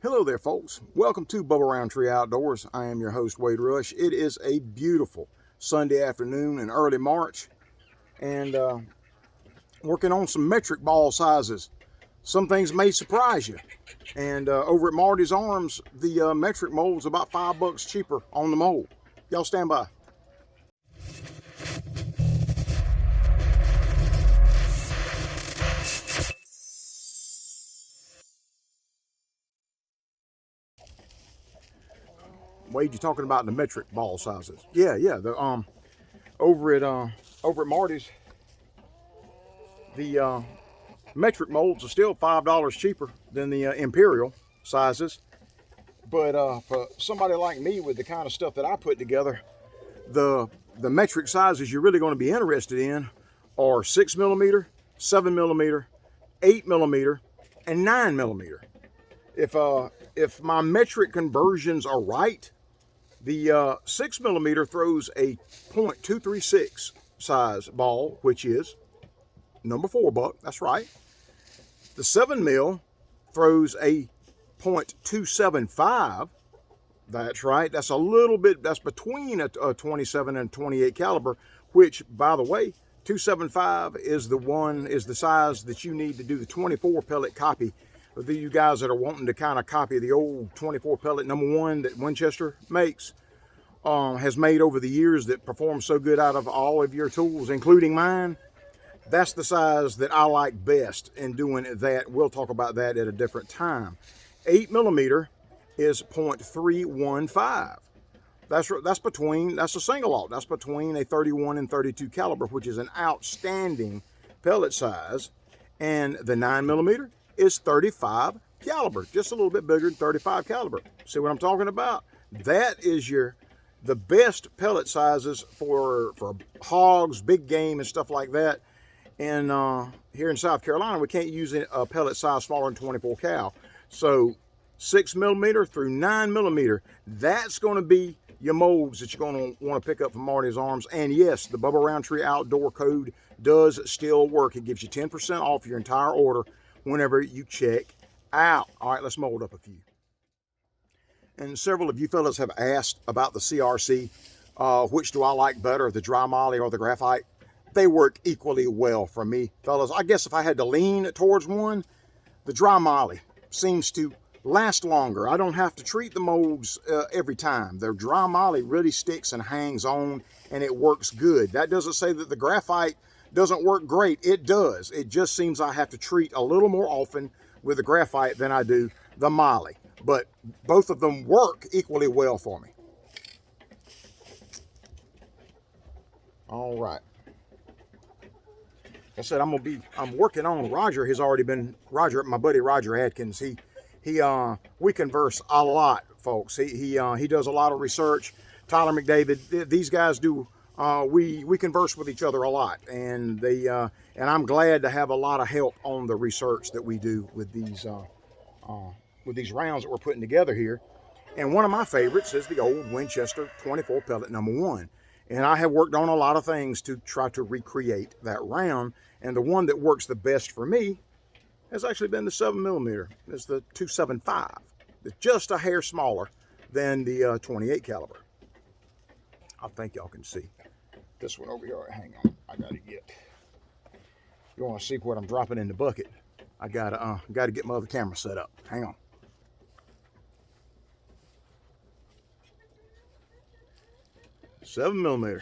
Hello there, folks. Welcome to Bubba Roundtree Outdoors. I am your host, Wade Rush. It is a beautiful Sunday afternoon in early March, and working on some metric ball sizes. Some things may surprise you. And over at Marty's Arms, the metric mold is about $5 cheaper on the mold. Y'all stand by. Wade, you talking about the metric ball sizes? Yeah. The over at Marty's, the metric molds are still $5 cheaper than the imperial sizes. But for somebody like me with the kind of stuff that I put together, the the metric sizes you're really going to be interested in are 6mm, 7mm, 8mm, and 9mm. If my metric conversions are right, the 6mm throws a .236 size ball, which is number $4. That's right. The 7mm throws a .275. That's right. That's a little bit. That's between a 27 and 28 caliber. Which, by the way, 275 is the size that you need to do the 24 pellet copy. For you guys that are wanting to kind of copy the old 24 pellet #1 that Winchester makes, has made over the years, that performs so good out of all of your tools, including mine. That's the size that I like best in doing that. We'll talk about that at a different time. 8mm is .315. That's a single aught. That's between a 31 and 32 caliber, which is an outstanding pellet size. And the 9mm is 35 caliber, just a little bit bigger than 35 caliber. See what I'm talking about? That is the best pellet sizes for hogs, big game, and stuff like that. And here in South Carolina, we can't use a pellet size smaller than 24 cal. So 6mm through 9mm, that's going to be your molds that you're going to want to pick up from Marty's Arms. And yes, the Bubba Roundtree Outdoor code does still work. It gives you 10% off your entire order whenever you check out. All right, let's mold up a few. And several of you fellas have asked about the CRC. Which do I like better, the dry moly or the graphite? They work equally well for me, fellas. I guess if I had to lean towards one, the dry moly seems to last longer. I don't have to treat the molds every time. The dry moly really sticks and hangs on, and it works good. That doesn't say that the graphite doesn't work great. It does. It just seems I have to treat a little more often with the graphite than I do the moly. But both of them work equally well for me. All right. I said I'm working on Roger. My buddy Roger Atkins. We converse a lot, folks. He does a lot of research. Tyler McDavid, these guys do. We converse with each other a lot, and I'm glad to have a lot of help on the research that we do with these rounds that we're putting together here. And one of my favorites is the old Winchester 24 pellet #1. And I have worked on a lot of things to try to recreate that round. And the one that works the best for me has actually been the 7mm. It's the 275. It's just a hair smaller than the 28 caliber. I think y'all can see this one over here. Hang on, I gotta get. You want to see what I'm dropping in the bucket? I gotta get my other camera set up. Hang on. 7mm.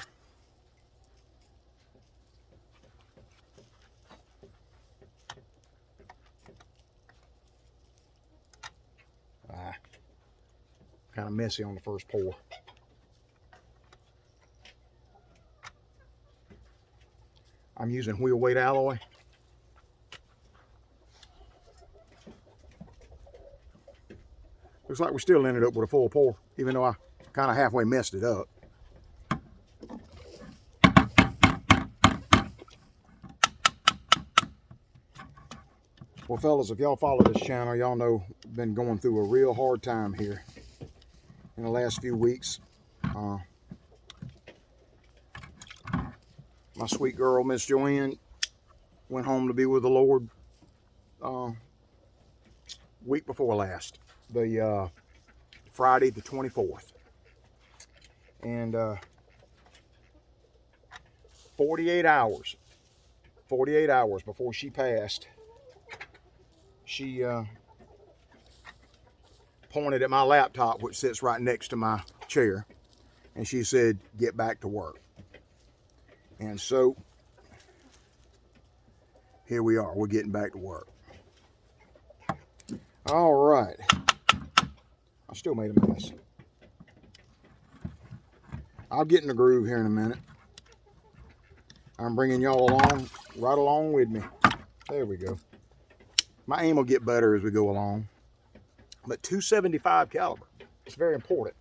Kind of messy on the first pour. I'm using wheel weight alloy. Looks like we still ended up with a full pour, even though I kind of halfway messed it up. Well, fellas, if y'all follow this channel, y'all know I've been going through a real hard time here in the last few weeks. My sweet girl, Miss Joanne, went home to be with the Lord week before last, the Friday the 24th. And 48 hours before she passed, she pointed at my laptop, which sits right next to my chair, and she said, "Get back to work." And so here we are, we're getting back to work. All right, I still made a mess. I'll get in the groove here in a minute. I'm bringing y'all along, right along with me. There we go. My aim will get better as we go along. But 275 caliber, it's very important.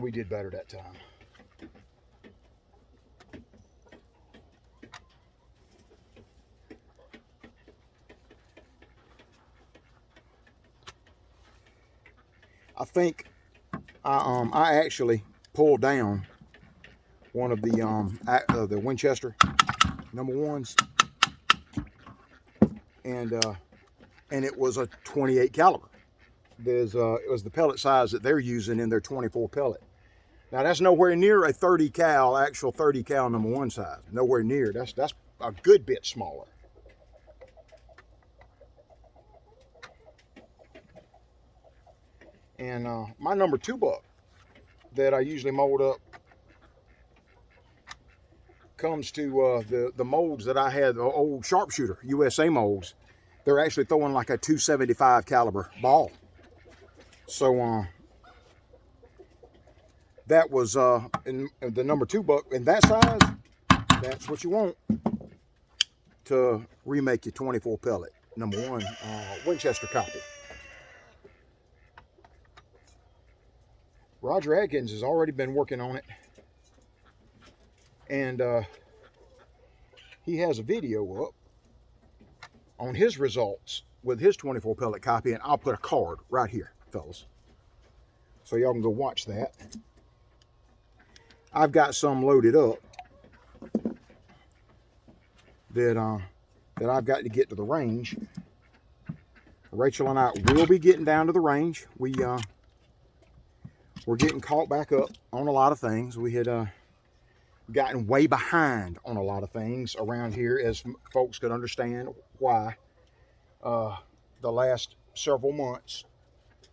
We did better that time. I think I actually pulled down one of the Winchester #1s, and it was a 28 caliber. It was the pellet size that they're using in their 24 pellet. Now that's nowhere near a 30 cal, actual 30 cal #1 size. Nowhere near. That's a good bit smaller. And my #2 buck that I usually mold up comes to the molds that I had, the old sharpshooter USA molds. They're actually throwing like a 275 caliber ball. So that was in the #2 buck in that size. That's what you want to remake your 24 pellet #1 Winchester copy. Roger Atkins has already been working on it, and he has a video up on his results with his 24 pellet copy, and I'll put a card right here, fellas, so y'all can go watch that. I've got some loaded up that I've got to get to the range. Rachel and I will be getting down to the range. We're getting caught back up on a lot of things. We had gotten way behind on a lot of things around here, as folks could understand why. The last several months,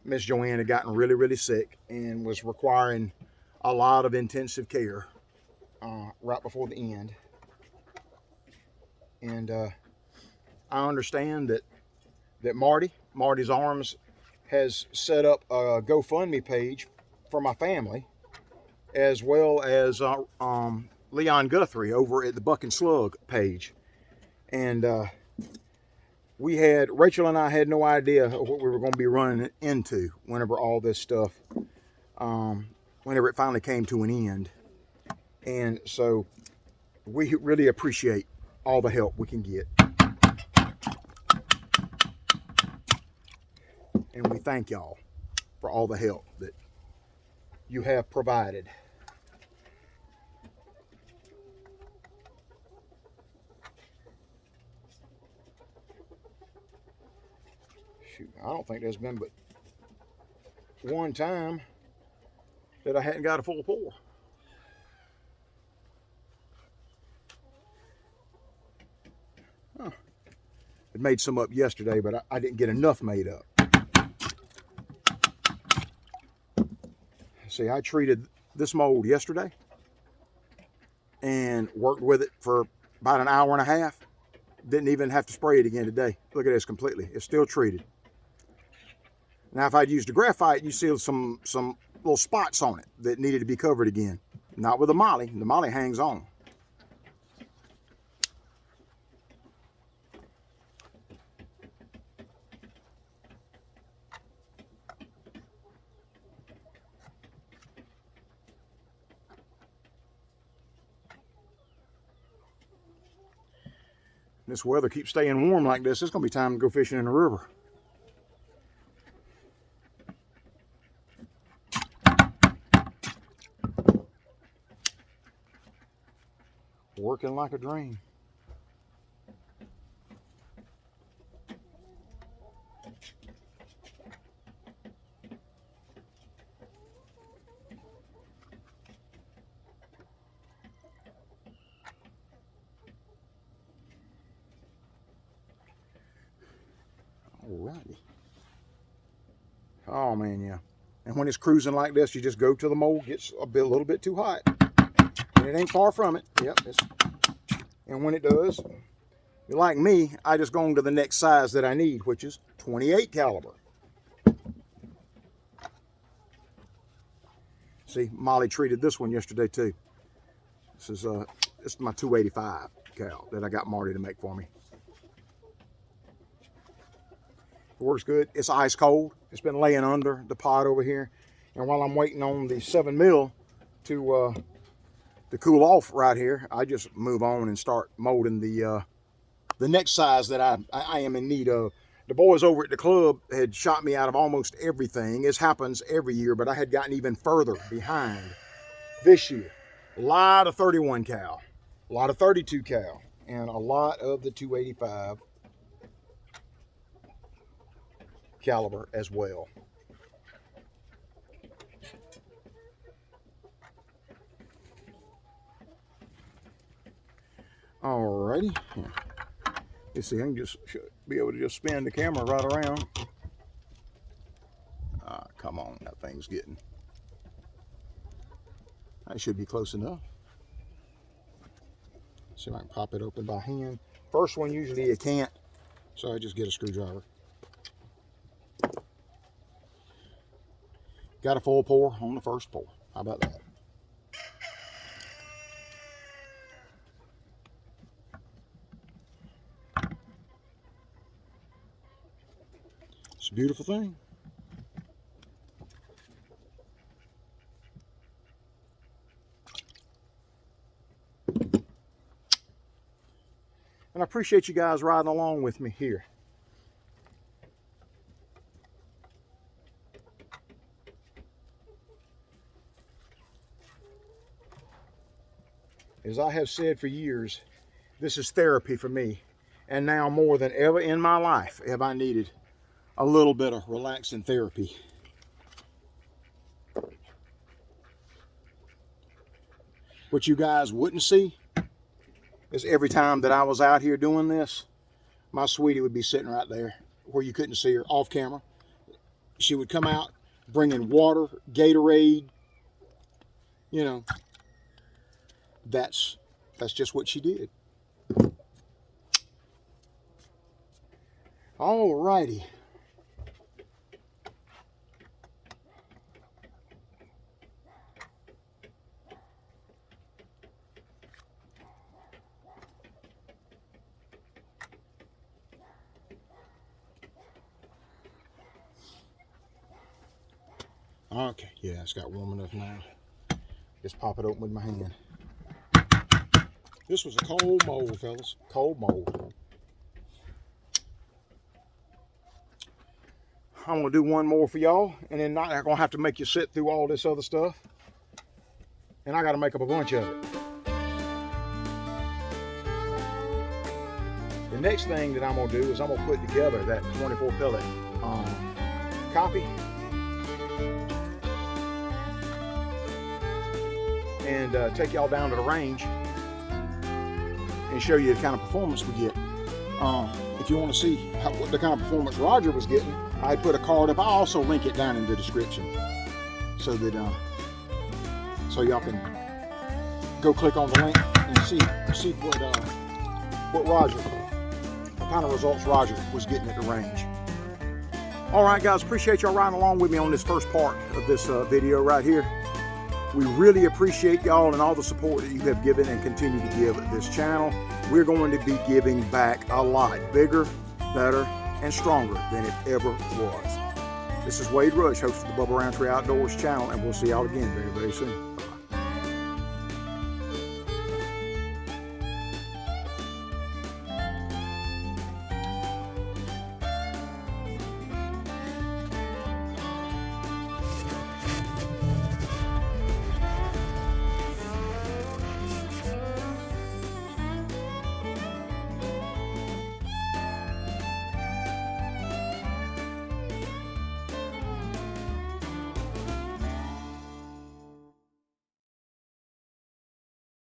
Miss Joanne had gotten really, really sick and was requiring a lot of intensive care right before the end. And I understand that Marty's Arms has set up a GoFundMe page for my family, as well as Leon Guthrie over at the Buck and Slug page. And Rachel and I had no idea what we were going to be running into whenever all this stuff, whenever it finally came to an end. And so we really appreciate all the help we can get. And we thank y'all for all the help that you have provided. Shoot, I don't think there's been but one time that I hadn't got a full pour. Huh. I made some up yesterday, but I didn't get enough made up. See, I treated this mold yesterday and worked with it for about an hour and a half. Didn't even have to spray it again today. Look at this completely. It's still treated. Now, if I'd used a graphite, you see some little spots on it that needed to be covered again. Not with the moly. The moly hangs on. This weather keeps staying warm like this. It's going to be time to go fishing in the river. Working like a dream. righty. Oh man, yeah. And when it's cruising like this, you just go till the mold gets a little bit too hot. And it ain't far from it. Yep. And when it does, you're like me, I just go on to the next size that I need, which is 28 caliber. See, Molly treated this one yesterday too. This is my 285 cal that I got Marty to make for me. It works good. It's ice cold. It's been laying under the pot over here. And while I'm waiting on the 7 mil to cool off right here, I just move on and start molding the next size that I am in need of. The boys over at the club had shot me out of almost everything. This happens every year, but I had gotten even further behind this year. A lot of 31 cal, a lot of 32 cal, and a lot of the 285 caliber as well. Alrighty. You see, I can just be able to just spin the camera right around. Come on, that thing's getting. That should be close enough. See if I can pop it open by hand. First one, usually you can't, so I just get a screwdriver. Got a full pour on the first pour. How about that? It's a beautiful thing. And I appreciate you guys riding along with me here. As I have said for years, this is therapy for me. And now more than ever in my life have I needed a little bit of relaxing therapy. What you guys wouldn't see is every time that I was out here doing this, my sweetie would be sitting right there where you couldn't see her off camera. She would come out bringing water, Gatorade, you know. That's just what she did. All righty. Okay, yeah, it's got warm enough now. Just pop it open with my hand. This was a cold mold, fellas. Cold mold. I'm gonna do one more for y'all, and then I'm gonna have to make you sit through all this other stuff. And I gotta make up a bunch of it. The next thing that I'm gonna do is I'm gonna put together that 24 pellet copy. And take y'all down to the range and show you the kind of performance we get. If you want to see what the kind of performance Roger was getting, I put a card up. I'll also link it down in the description so that so y'all can go click on the link and see what Roger, what kind of results Roger was getting at the range. All right, guys, appreciate y'all riding along with me on this first part of this video right here. We really appreciate y'all and all the support that you have given and continue to give this channel. We're going to be giving back a lot bigger, better, and stronger than it ever was. This is Wade Rush, host of the Bubba Roundtree Outdoors channel, and we'll see y'all again very, very soon.